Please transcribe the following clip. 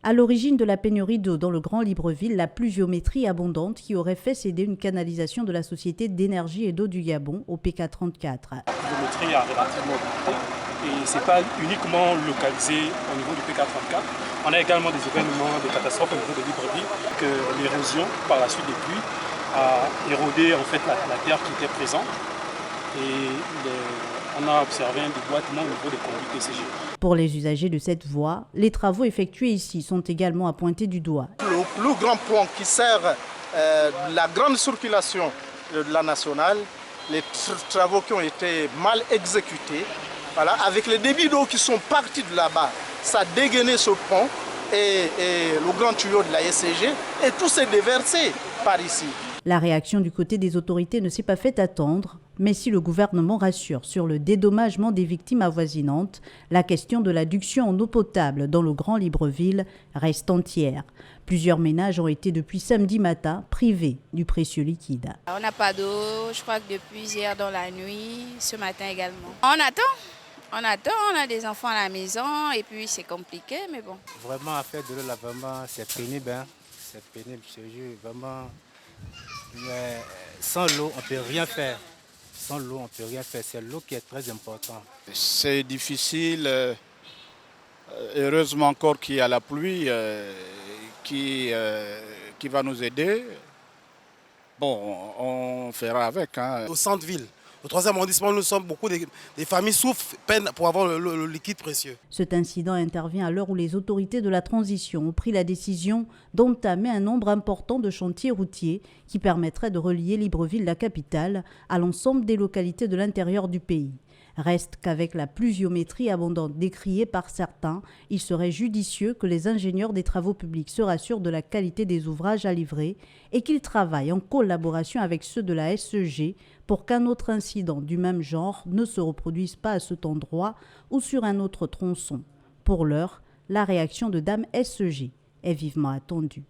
À l'origine de la pénurie d'eau dans le Grand Libreville, la pluviométrie abondante qui aurait fait céder une canalisation de la Société d'énergie et d'eau du Gabon au PK34. La pluviométrie a relativement augmenté et ce n'est pas uniquement localisé au niveau du PK34. On a également des événements de catastrophes au niveau de Libreville, que l'érosion par la suite des pluies a érodé en fait la terre qui était présente et on a observé un déboîtement au niveau des conduites PCG. Pour les usagers de cette voie, les travaux effectués ici sont également à pointer du doigt. Le plus grand pont qui sert la grande circulation de la nationale, les travaux qui ont été mal exécutés, voilà, avec les débits d'eau qui sont partis de là-bas, ça a dégainé ce pont et le grand tuyau de la SCG et tout s'est déversé par ici. La réaction du côté des autorités ne s'est pas fait attendre, mais si le gouvernement rassure sur le dédommagement des victimes avoisinantes, la question de l'adduction en eau potable dans le Grand Libreville reste entière. Plusieurs ménages ont été depuis samedi matin privés du précieux liquide. On n'a pas d'eau, je crois que depuis hier dans la nuit, ce matin également. On attend, on a des enfants à la maison et puis c'est compliqué, mais bon. Vraiment, à faire de l'eau là, vraiment, c'est pénible, hein. C'est pénible, je te jure, vraiment. Mais sans l'eau, on ne peut rien faire. Sans l'eau, on ne peut rien faire. C'est l'eau qui est très importante. C'est difficile. Heureusement encore qu'il y a la pluie qui va nous aider. Bon, on fera avec. Hein. Au centre-ville, au 3e arrondissement, nous sommes beaucoup des familles souffrent, peinent pour avoir le liquide précieux. Cet incident intervient à l'heure où les autorités de la transition ont pris la décision d'entamer un nombre important de chantiers routiers qui permettraient de relier Libreville, la capitale, à l'ensemble des localités de l'intérieur du pays. Reste qu'avec la pluviométrie abondante décriée par certains, il serait judicieux que les ingénieurs des travaux publics se rassurent de la qualité des ouvrages à livrer et qu'ils travaillent en collaboration avec ceux de la SEG pour qu'un autre incident du même genre ne se reproduise pas à cet endroit ou sur un autre tronçon. Pour l'heure, la réaction de Dame SEG est vivement attendue.